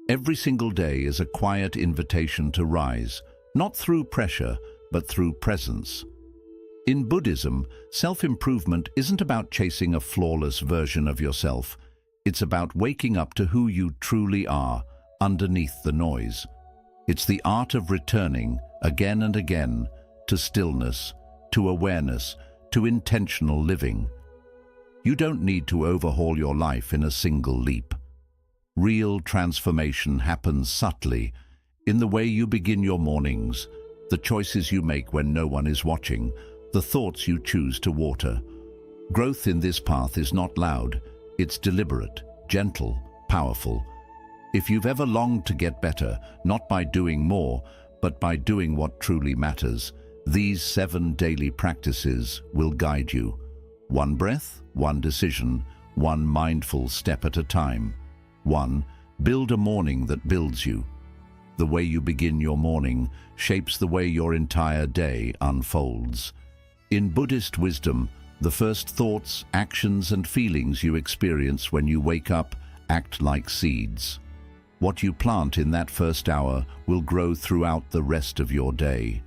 Every single day is a quiet invitation to rise, not through pressure, but through presence. In Buddhism, self-improvement isn't about chasing a flawless version of yourself. It's about waking up to who you truly are, underneath the noise. It's the art of returning, again and again, to stillness, to awareness, to intentional living. You don't need to overhaul your life in a single leap. Real transformation happens subtly, in the way you begin your mornings, the choices you make when no one is watching, the thoughts you choose to water. Growth in this path is not loud, it's deliberate, gentle, powerful. If you've ever longed to get better, not by doing more, but by doing what truly matters, these 7 daily practices will guide you. One breath, one decision, one mindful step at a time. 1. Build a morning that builds you. The way you begin your morning shapes the way your entire day unfolds. In Buddhist wisdom, the first thoughts, actions, and feelings you experience when you wake up act like seeds. What you plant in that first hour will grow throughout the rest of your day.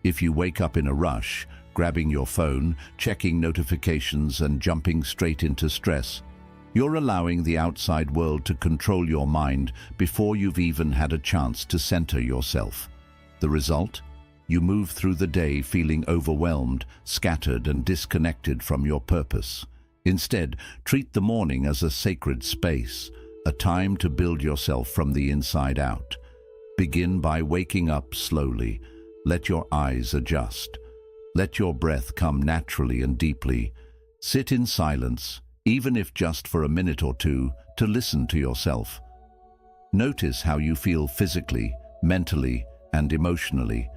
If you wake up in a rush, grabbing your phone, checking notifications, and jumping straight into stress, you're allowing the outside world to control your mind before you've even had a chance to center yourself. The result? You move through the day feeling overwhelmed, scattered, and disconnected from your purpose. Instead, treat the morning as a sacred space, a time to build yourself from the inside out. Begin by waking up slowly. Let your eyes adjust. Let your breath come naturally and deeply. Sit in silence, even if just for a minute or two, to listen to yourself. Notice how you feel physically, mentally, and emotionally.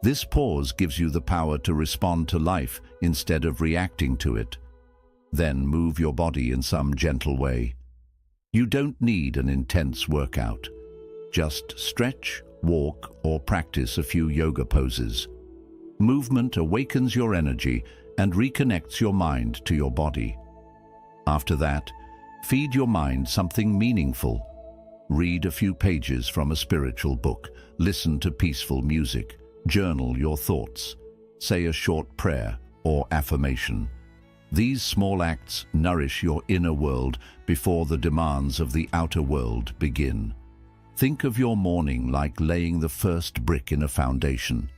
This pause gives you the power to respond to life instead of reacting to it. Then move your body in some gentle way. You don't need an intense workout. Just stretch, walk, or practice a few yoga poses. Movement awakens your energy and reconnects your mind to your body. After that, feed your mind something meaningful. Read a few pages from a spiritual book, listen to peaceful music, journal your thoughts, say a short prayer or affirmation. These small acts nourish your inner world before the demands of the outer world begin. Think of your morning like laying the first brick in a foundation.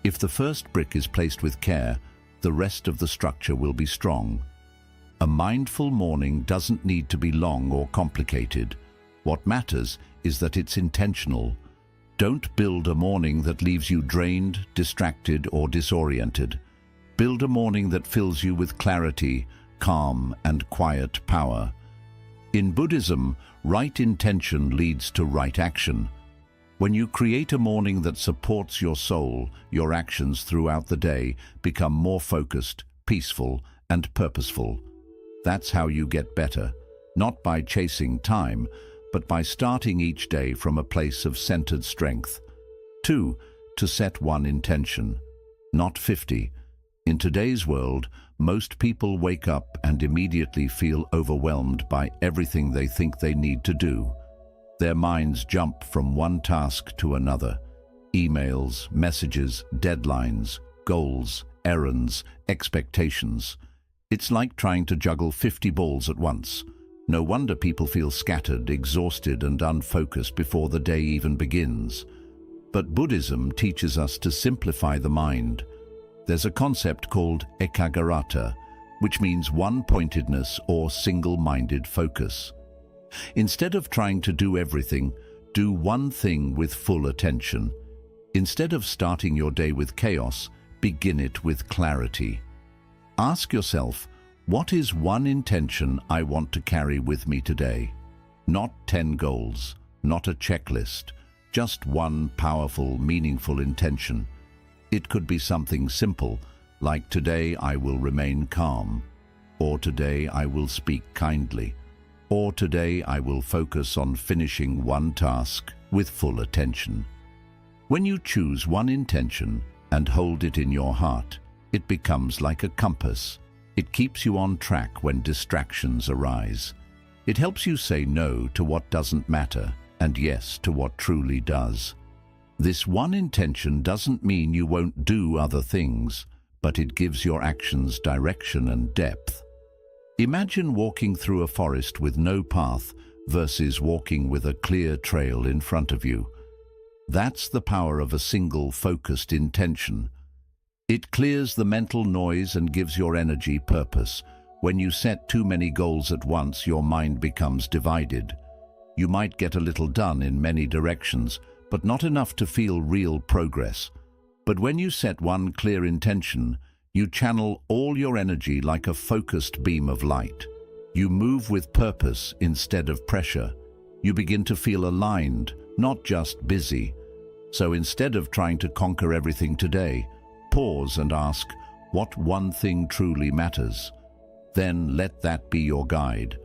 If the first brick is placed with care, the rest of the structure will be strong. A mindful morning doesn't need to be long or complicated. What matters is that it's intentional. Don't build a morning that leaves you drained, distracted, or disoriented. Build a morning that fills you with clarity, calm, and quiet power. In Buddhism, right intention leads to right action. When you create a morning that supports your soul, your actions throughout the day become more focused, peaceful, and purposeful. That's how you get better, not by chasing time, but by starting each day from a place of centered strength. 2. To set one intention, not 50. In today's world, most people wake up and immediately feel overwhelmed by everything they think they need to do. Their minds jump from one task to another. Emails, messages, deadlines, goals, errands, expectations. It's like trying to juggle 50 balls at once. No wonder people feel scattered, exhausted, and unfocused before the day even begins. But Buddhism teaches us to simplify the mind. There's a concept called ekaggata, which means one-pointedness or single-minded focus. Instead of trying to do everything, do one thing with full attention. Instead of starting your day with chaos, begin it with clarity. Ask yourself, what is one intention I want to carry with me today? Not 10 goals, not a checklist, just one powerful, meaningful intention. It could be something simple, like today I will remain calm, or today I will speak kindly, or today I will focus on finishing one task with full attention. When you choose one intention and hold it in your heart, it becomes like a compass. It keeps you on track when distractions arise. It helps you say no to what doesn't matter and yes to what truly does. This one intention doesn't mean you won't do other things, but it gives your actions direction and depth. Imagine walking through a forest with no path versus walking with a clear trail in front of you. That's the power of a single focused intention. It clears the mental noise and gives your energy purpose. When you set too many goals at once, your mind becomes divided. You might get a little done in many directions, but not enough to feel real progress. But when you set one clear intention, you channel all your energy like a focused beam of light. You move with purpose instead of pressure. You begin to feel aligned, not just busy. So instead of trying to conquer everything today, pause and ask, what one thing truly matters? Then let that be your guide.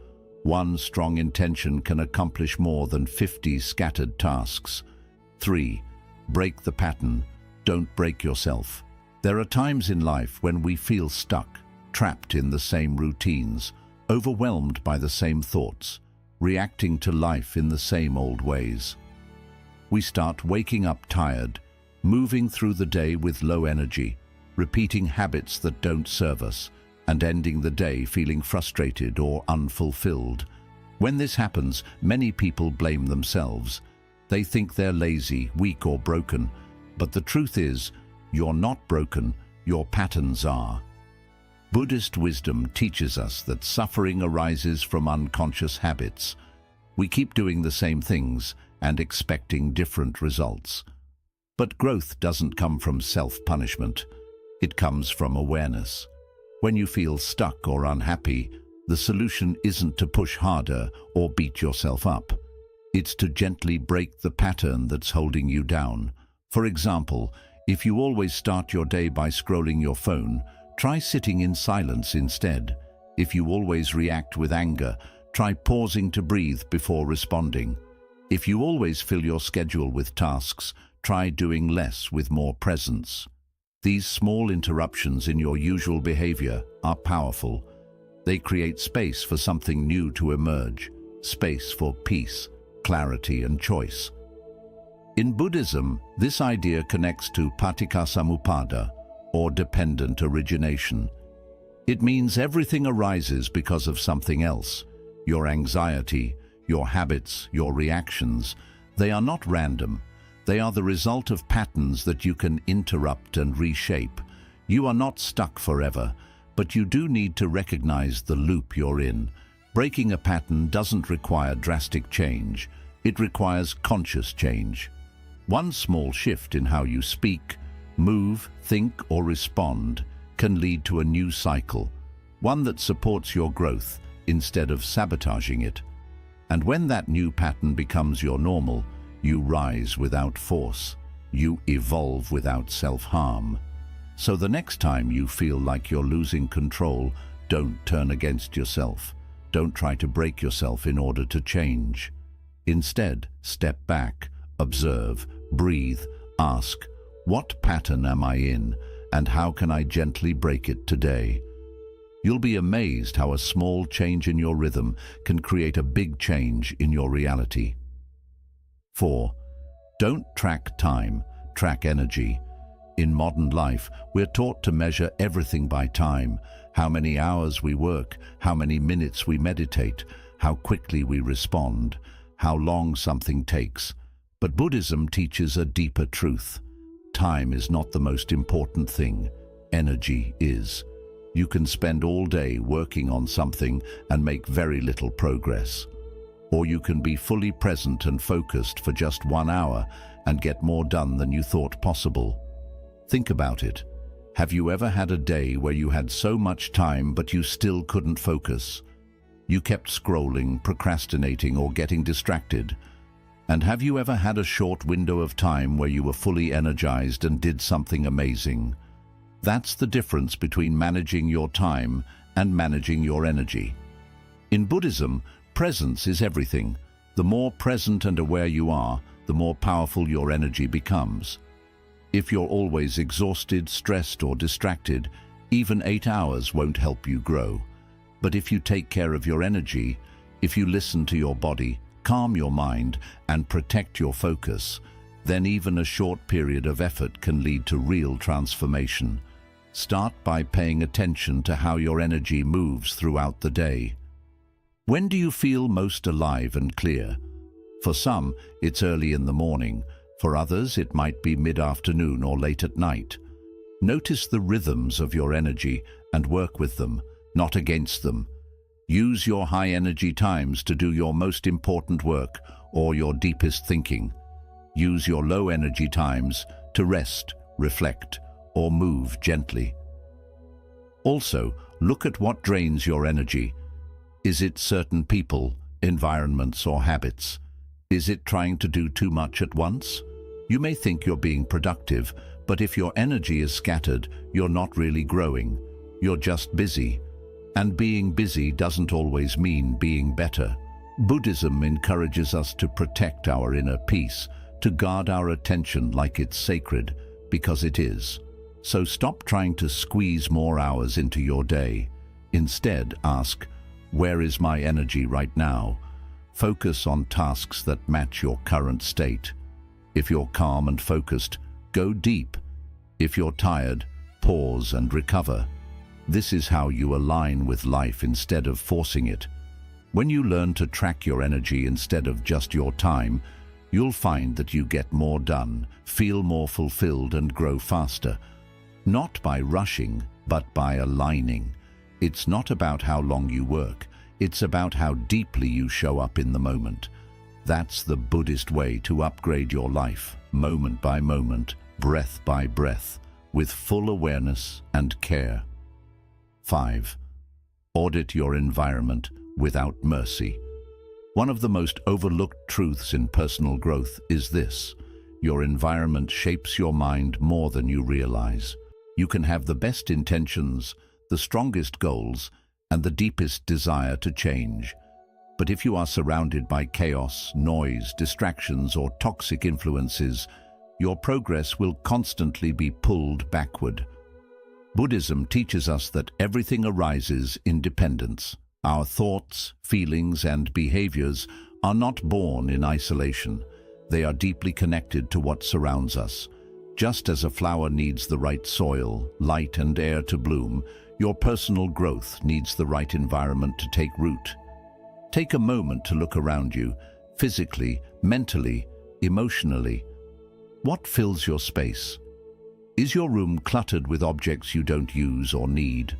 One strong intention can accomplish more than 50 scattered tasks. 3. Break the pattern. Don't break yourself. There are times in life when we feel stuck, trapped in the same routines, overwhelmed by the same thoughts, reacting to life in the same old ways. We start waking up tired, moving through the day with low energy, repeating habits that don't serve us, and ending the day feeling frustrated or unfulfilled. When this happens, many people blame themselves. They think they're lazy, weak, or broken. But the truth is, you're not broken, your patterns are. Buddhist wisdom teaches us that suffering arises from unconscious habits. We keep doing the same things and expecting different results. But growth doesn't come from self-punishment. It comes from awareness. When you feel stuck or unhappy, the solution isn't to push harder or beat yourself up. It's to gently break the pattern that's holding you down. For example, if you always start your day by scrolling your phone, try sitting in silence instead. If you always react with anger, try pausing to breathe before responding. If you always fill your schedule with tasks, try doing less with more presence. These small interruptions in your usual behavior are powerful. They create space for something new to emerge, space for peace, clarity, and choice. In Buddhism, this idea connects to paticcasamuppada, or dependent origination. It means everything arises because of something else. Your anxiety, your habits, your reactions, they are not random. They are the result of patterns that you can interrupt and reshape. You are not stuck forever, but you do need to recognize the loop you're in. Breaking a pattern doesn't require drastic change. It requires conscious change. One small shift in how you speak, move, think, or respond can lead to a new cycle, one that supports your growth instead of sabotaging it. And when that new pattern becomes your normal, you rise without force. You evolve without self-harm. So the next time you feel like you're losing control, don't turn against yourself. Don't try to break yourself in order to change. Instead, step back, observe, breathe, ask, what pattern am I in, and how can I gently break it today? You'll be amazed how a small change in your rhythm can create a big change in your reality. 4. Don't track time, track energy. In modern life, we're taught to measure everything by time: how many hours we work, how many minutes we meditate, how quickly we respond, how long something takes. But Buddhism teaches a deeper truth. Time is not the most important thing. Energy is. You can spend all day working on something and make very little progress. Or you can be fully present and focused for just 1 hour and get more done than you thought possible. Think about it. Have you ever had a day where you had so much time but you still couldn't focus? You kept scrolling, procrastinating, or getting distracted. And have you ever had a short window of time where you were fully energized and did something amazing? That's the difference between managing your time and managing your energy. In Buddhism, presence is everything. The more present and aware you are, the more powerful your energy becomes. If you're always exhausted, stressed, or distracted, even 8 hours won't help you grow. But if you take care of your energy, if you listen to your body, calm your mind, and protect your focus, then even a short period of effort can lead to real transformation. Start by paying attention to how your energy moves throughout the day. When do you feel most alive and clear? For some, it's early in the morning. For others, it might be mid-afternoon or late at night. Notice the rhythms of your energy and work with them, not against them. Use your high-energy times to do your most important work or your deepest thinking. Use your low-energy times to rest, reflect, or move gently. Also, look at what drains your energy. Is it certain people, environments, or habits? Is it trying to do too much at once? You may think you're being productive, but if your energy is scattered, you're not really growing. You're just busy. And being busy doesn't always mean being better. Buddhism encourages us to protect our inner peace, to guard our attention like it's sacred, because it is. So stop trying to squeeze more hours into your day. Instead, ask, where is my energy right now? Focus on tasks that match your current state. If you're calm and focused, go deep. If you're tired, pause and recover. This is how you align with life instead of forcing it. When you learn to track your energy instead of just your time, you'll find that you get more done, feel more fulfilled, and grow faster. Not by rushing, but by aligning. It's not about how long you work. It's about how deeply you show up in the moment. That's the Buddhist way to upgrade your life, moment by moment, breath by breath, with full awareness and care. 5. Audit your environment without mercy. One of the most overlooked truths in personal growth is this: your environment shapes your mind more than you realize. You can have the best intentions, the strongest goals, and the deepest desire to change. But if you are surrounded by chaos, noise, distractions, or toxic influences, your progress will constantly be pulled backward. Buddhism teaches us that everything arises in dependence. Our thoughts, feelings, and behaviors are not born in isolation. They are deeply connected to what surrounds us. Just as a flower needs the right soil, light, and air to bloom, your personal growth needs the right environment to take root. Take a moment to look around you, physically, mentally, emotionally. What fills your space? Is your room cluttered with objects you don't use or need?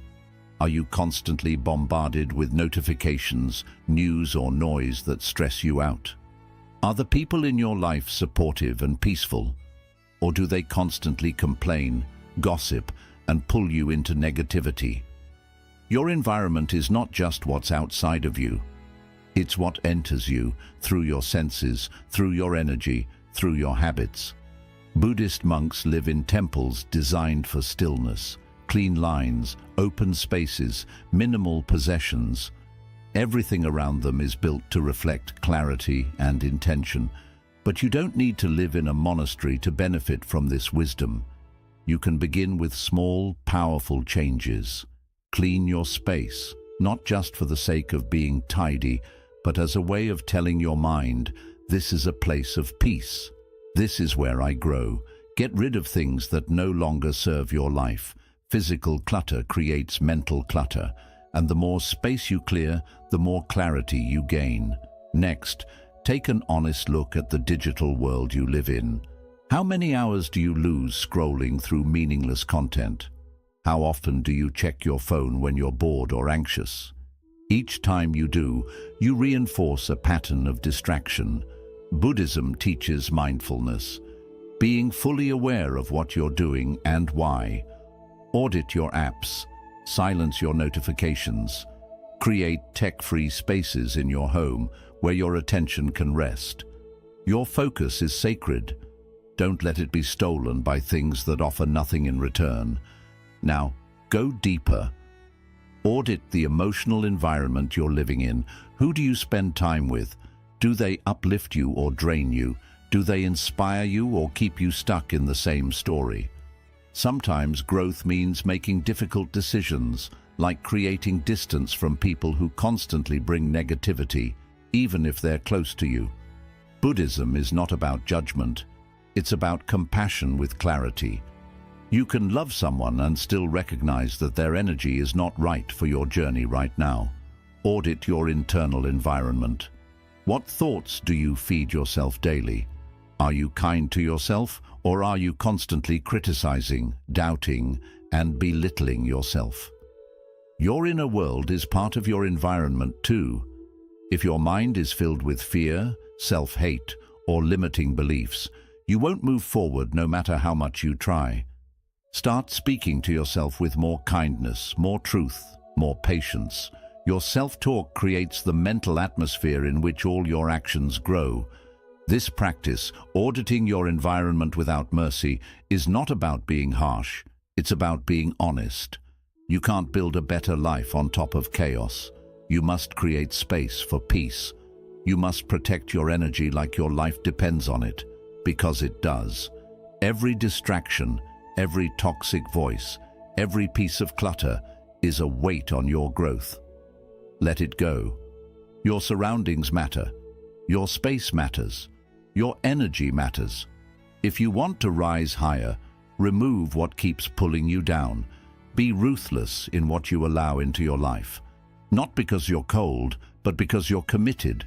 Are you constantly bombarded with notifications, news, or noise that stress you out? Are the people in your life supportive and peaceful? Or do they constantly complain, gossip, and pull you into negativity? Your environment is not just what's outside of you. It's what enters you through your senses, through your energy, through your habits. Buddhist monks live in temples designed for stillness, clean lines, open spaces, minimal possessions. Everything around them is built to reflect clarity and intention. But you don't need to live in a monastery to benefit from this wisdom. You can begin with small, powerful changes. Clean your space, not just for the sake of being tidy, but as a way of telling your mind, this is a place of peace. This is where I grow. Get rid of things that no longer serve your life. Physical clutter creates mental clutter, and the more space you clear, the more clarity you gain. Next, take an honest look at the digital world you live in. How many hours do you lose scrolling through meaningless content? How often do you check your phone when you're bored or anxious? Each time you do, you reinforce a pattern of distraction. Buddhism teaches mindfulness, being fully aware of what you're doing and why. Audit your apps, silence your notifications, create tech-free spaces in your home where your attention can rest. Your focus is sacred. Don't let it be stolen by things that offer nothing in return. Now, go deeper. Audit the emotional environment you're living in. Who do you spend time with? Do they uplift you or drain you? Do they inspire you or keep you stuck in the same story? Sometimes growth means making difficult decisions, like creating distance from people who constantly bring negativity. even if they're close to you. Buddhism is not about judgment. It's about compassion with clarity. You can love someone and still recognize that their energy is not right for your journey right now. Audit your internal environment. What thoughts do you feed yourself daily? Are you kind to yourself, or are you constantly criticizing, doubting, and belittling yourself? Your inner world is part of your environment too. If your mind is filled with fear, self-hate, or limiting beliefs, you won't move forward no matter how much you try. Start speaking to yourself with more kindness, more truth, more patience. Your self-talk creates the mental atmosphere in which all your actions grow. This practice, auditing your environment without mercy, is not about being harsh. It's about being honest. You can't build a better life on top of chaos. You must create space for peace. You must protect your energy like your life depends on it, because it does. Every distraction, every toxic voice, every piece of clutter is a weight on your growth. Let it go. Your surroundings matter. Your space matters. Your energy matters. If you want to rise higher, remove what keeps pulling you down. Be ruthless in what you allow into your life. Not because you're cold, but because you're committed.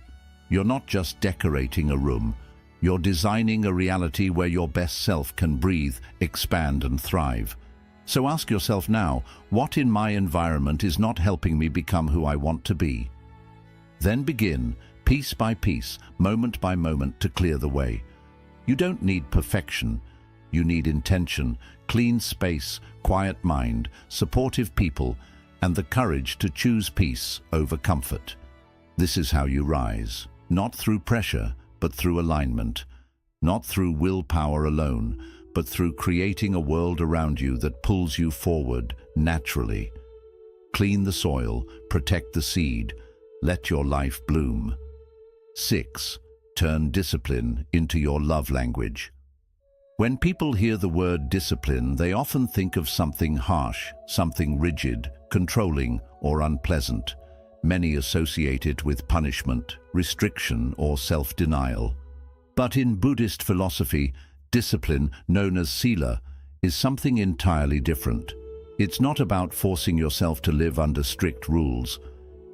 You're not just decorating a room. You're designing a reality where your best self can breathe, expand, and thrive. So ask yourself now, what in my environment is not helping me become who I want to be? Then begin, piece by piece, moment by moment, to clear the way. You don't need perfection. You need intention, clean space, quiet mind, supportive people, and the courage to choose peace over comfort. This is how you rise, not through pressure, but through alignment, not through willpower alone, but through creating a world around you that pulls you forward naturally. Clean the soil, protect the seed, let your life bloom. 6. Turn discipline into your love language. When people hear the word discipline, they often think of something harsh, something rigid, controlling, or unpleasant. Many associate it with punishment, restriction, or self-denial. But in Buddhist philosophy, discipline, known as sila, is something entirely different. It's not about forcing yourself to live under strict rules.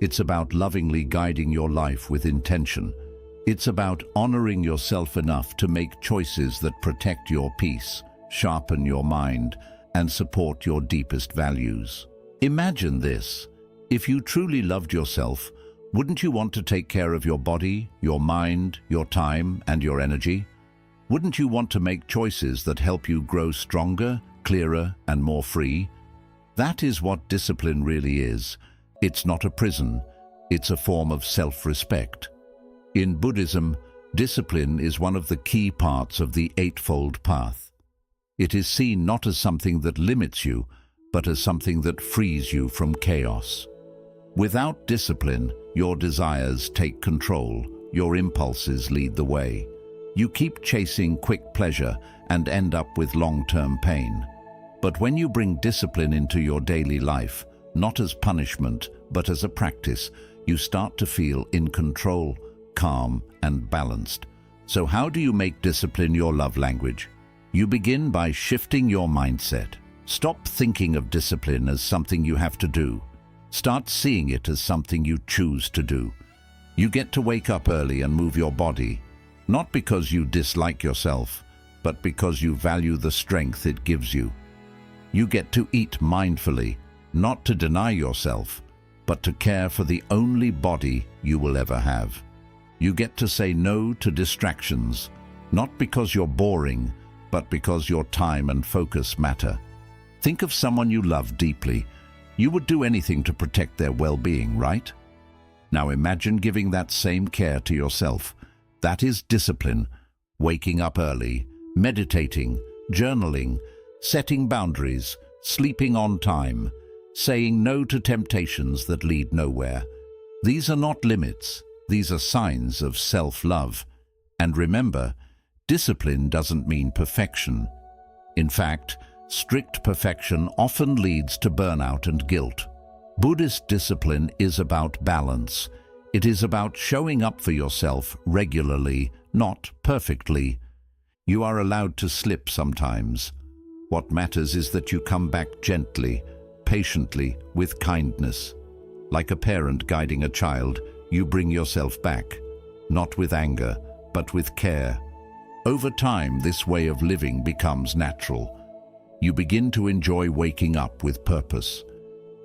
It's about lovingly guiding your life with intention. It's about honoring yourself enough to make choices that protect your peace, sharpen your mind, and support your deepest values. Imagine this. If you truly loved yourself, wouldn't you want to take care of your body, your mind, your time, and your energy? Wouldn't you want to make choices that help you grow stronger, clearer, and more free? That is what discipline really is. It's not a prison. It's a form of self-respect. In Buddhism, discipline is one of the key parts of the Eightfold Path. It is seen not as something that limits you, but as something that frees you from chaos. Without discipline, your desires take control, your impulses lead the way. You keep chasing quick pleasure and end up with long-term pain. But when you bring discipline into your daily life, not as punishment, but as a practice, you start to feel in control, calm, and balanced. So how do you make discipline your love language? You begin by shifting your mindset. Stop thinking of discipline as something you have to do. Start seeing it as something you choose to do. You get to wake up early and move your body, not because you dislike yourself, but because you value the strength it gives you. You get to eat mindfully, not to deny yourself, but to care for the only body you will ever have. You get to say no to distractions, not because you're boring, but because your time and focus matter. Think of someone you love deeply. You would do anything to protect their well-being, right? Now imagine giving that same care to yourself. That is discipline. Waking up early, meditating, journaling, setting boundaries, sleeping on time, saying no to temptations that lead nowhere. These are not limits. These are signs of self-love. And remember, discipline doesn't mean perfection. In fact, strict perfection often leads to burnout and guilt. Buddhist discipline is about balance. It is about showing up for yourself regularly, not perfectly. You are allowed to slip sometimes. What matters is that you come back gently, patiently, with kindness. Like a parent guiding a child, you bring yourself back, not with anger, but with care. Over time, this way of living becomes natural. You begin to enjoy waking up with purpose.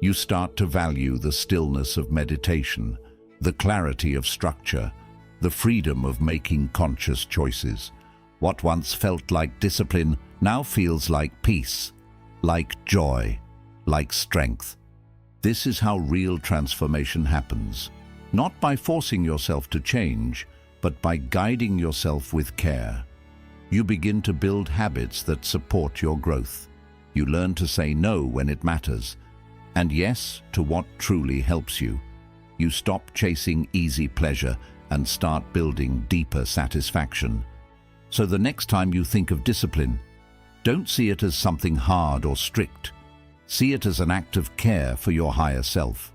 You start to value the stillness of meditation, the clarity of structure, the freedom of making conscious choices. What once felt like discipline now feels like peace, like joy, like strength. This is how real transformation happens, not by forcing yourself to change, but by guiding yourself with care. You begin to build habits that support your growth. You learn to say no when it matters, and yes to what truly helps you. You stop chasing easy pleasure and start building deeper satisfaction. So the next time you think of discipline, don't see it as something hard or strict. See it as an act of care for your higher self.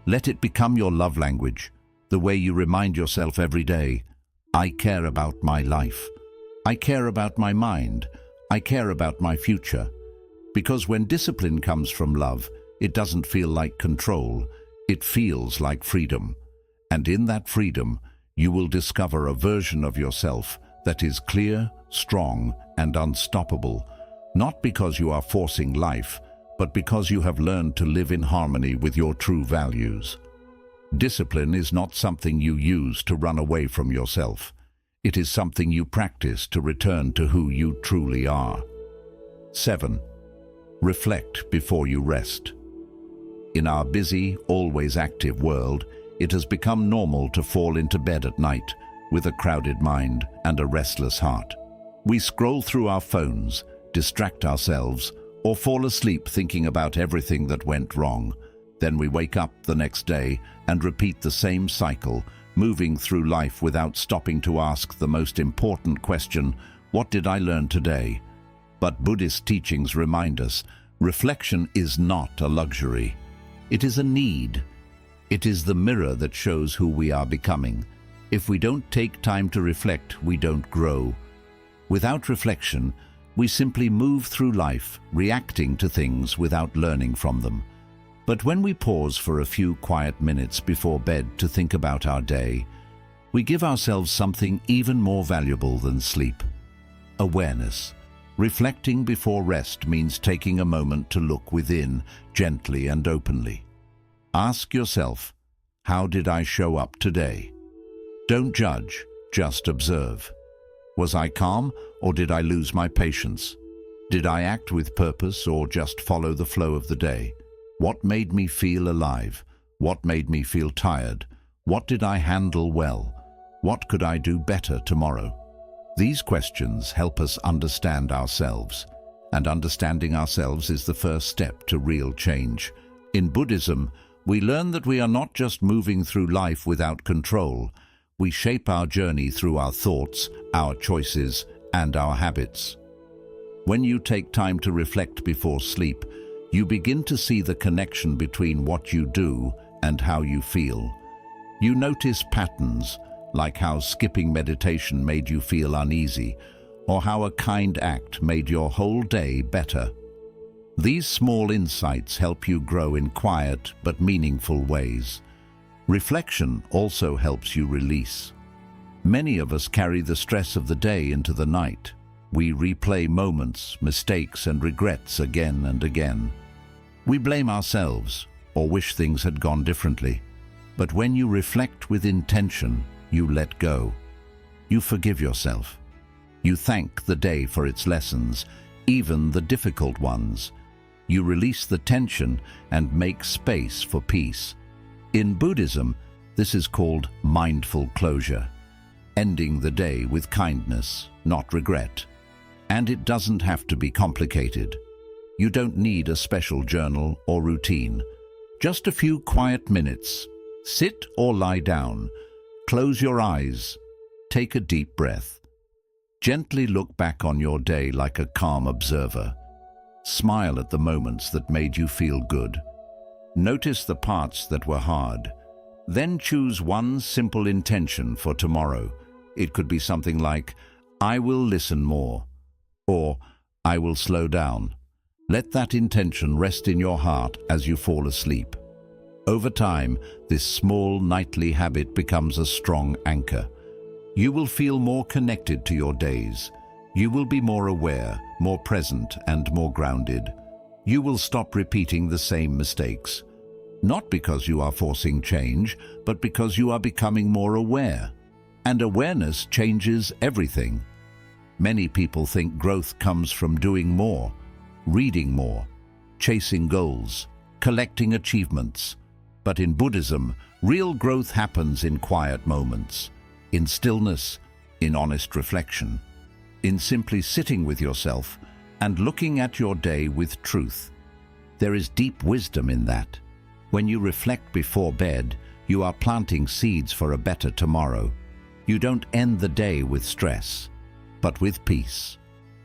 Let it become your love language, the way you remind yourself every day, I care about my life. I care about my mind. I care about my future. Because when discipline comes from love, it doesn't feel like control. It feels like freedom. And in that freedom, you will discover a version of yourself that is clear, strong, and unstoppable, not because you are forcing life, but because you have learned to live in harmony with your true values. Discipline is not something you use to run away from yourself. It is something you practice to return to who you truly are. 7. Reflect before you rest. In our busy, always active world, it has become normal to fall into bed at night with a crowded mind and a restless heart. We scroll through our phones, distract ourselves, or fall asleep thinking about everything that went wrong. Then we wake up the next day and repeat the same cycle, moving through life without stopping to ask the most important question, what did I learn today? But Buddhist teachings remind us, reflection is not a luxury. It is a need. It is the mirror that shows who we are becoming. If we don't take time to reflect, we don't grow. Without reflection, we simply move through life, reacting to things without learning from them. But when we pause for a few quiet minutes before bed to think about our day, we give ourselves something even more valuable than sleep: awareness. Reflecting before rest means taking a moment to look within, gently and openly. Ask yourself, how did I show up today? Don't judge, just observe. Was I calm, or did I lose my patience? Did I act with purpose or just follow the flow of the day? What made me feel alive? What made me feel tired? What did I handle well? What could I do better tomorrow? These questions help us understand ourselves, and understanding ourselves is the first step to real change. In Buddhism, we learn that we are not just moving through life without control. We shape our journey through our thoughts, our choices, and our habits. When you take time to reflect before sleep, you begin to see the connection between what you do and how you feel. You notice patterns, like how skipping meditation made you feel uneasy, or how a kind act made your whole day better. These small insights help you grow in quiet but meaningful ways. Reflection also helps you release. Many of us carry the stress of the day into the night. We replay moments, mistakes, and regrets again and again. We blame ourselves or wish things had gone differently. But when you reflect with intention, you let go. You forgive yourself. You thank the day for its lessons, even the difficult ones. You release the tension and make space for peace. In Buddhism, this is called mindful closure, ending the day with kindness, not regret. And it doesn't have to be complicated. You don't need a special journal or routine. Just a few quiet minutes. Sit or lie down. Close your eyes. Take a deep breath. Gently look back on your day like a calm observer. Smile at the moments that made you feel good. Notice the parts that were hard. Then choose one simple intention for tomorrow. It could be something like, I will listen more, or I will slow down. Let that intention rest in your heart as you fall asleep. Over time, this small nightly habit becomes a strong anchor. You will feel more connected to your days. You will be more aware, more present, and more grounded. You will stop repeating the same mistakes. Not because you are forcing change, but because you are becoming more aware. And awareness changes everything. Many people think growth comes from doing more, reading more, chasing goals, collecting achievements. But in Buddhism, real growth happens in quiet moments, in stillness, in honest reflection, in simply sitting with yourself and looking at your day with truth. There is deep wisdom in that. When you reflect before bed, you are planting seeds for a better tomorrow. You don't end the day with stress, but with peace.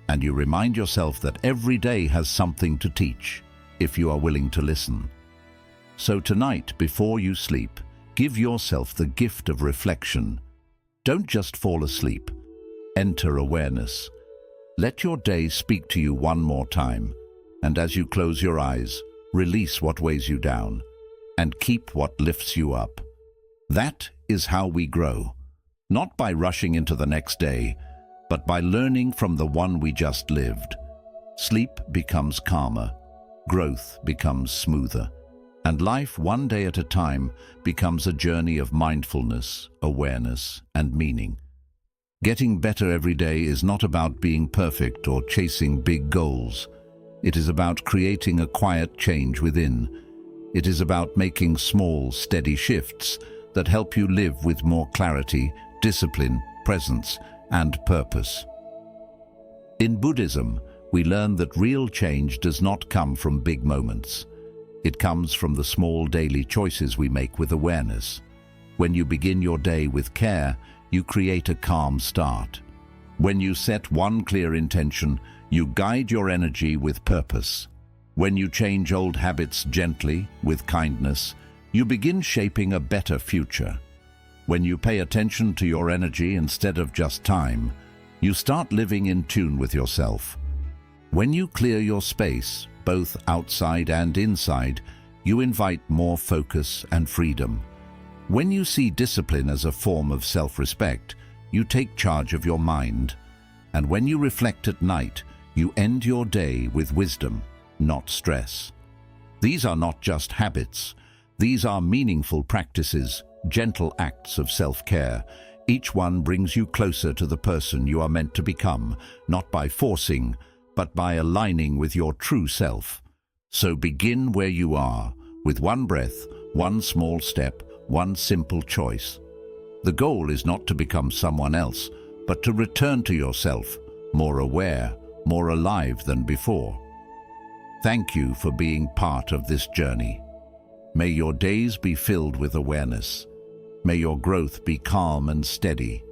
And you remind yourself that every day has something to teach, if you are willing to listen. So tonight, before you sleep, give yourself the gift of reflection. Don't just fall asleep. Enter awareness. Let your day speak to you one more time, and as you close your eyes, release what weighs you down, and keep what lifts you up. That is how we grow, not by rushing into the next day, but by learning from the one we just lived. Sleep becomes calmer, growth becomes smoother, and life one day at a time becomes a journey of mindfulness, awareness, and meaning. Getting better every day is not about being perfect or chasing big goals. It is about creating a quiet change within. It is about making small, steady shifts that help you live with more clarity, discipline, presence, and purpose. In Buddhism, we learn that real change does not come from big moments. It comes from the small daily choices we make with awareness. When you begin your day with care, you create a calm start. When you set one clear intention, you guide your energy with purpose. When you change old habits gently, with kindness, you begin shaping a better future. When you pay attention to your energy instead of just time, you start living in tune with yourself. When you clear your space, both outside and inside, you invite more focus and freedom. When you see discipline as a form of self-respect, you take charge of your mind. And when you reflect at night, you end your day with wisdom, not stress. These are not just habits. These are meaningful practices, gentle acts of self-care. Each one brings you closer to the person you are meant to become, not by forcing, but by aligning with your true self. So begin where you are, with one breath, one small step, one simple choice. The goal is not to become someone else, but to return to yourself, more aware, more alive than before. Thank you for being part of this journey. May your days be filled with awareness. May your growth be calm and steady,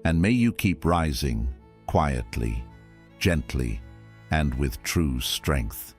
and may you keep rising quietly, gently, and with true strength.